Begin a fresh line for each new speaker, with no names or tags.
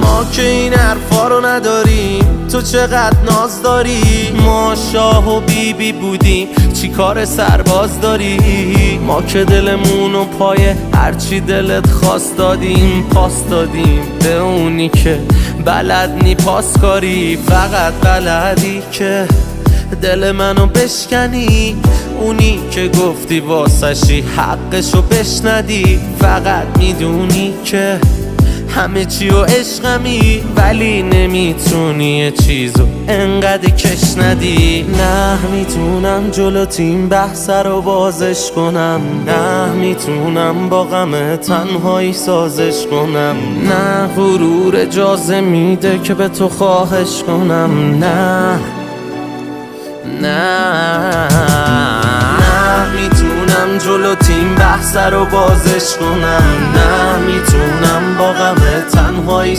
ما که این حرفا رو نداریم. تو چقدر ناز داری، ما شاه و بیبی بودیم، چی کار سرباز داری؟ ما که دلمون و پای هرچی دلت خواست دادیم، پاس دادیم به اونی که بلد نی پاس کاری. فقط بلدی که دل منو بشکنی، اونی که گفتی واسشی حقشو بشندی. فقط میدونی که همه چی و عشقمی، ولی نمیتونی یه چیزو انقدر کش ندی. نه میتونم جلو تیم بحث رو بازش کنم، نه میتونم با غم تنهایی سازش کنم، نه غرور اجازه میده که به تو خواهش کنم. نه میتونم جلو تیم بحث رو بازش کنم، نه میتونم با غم تنهایی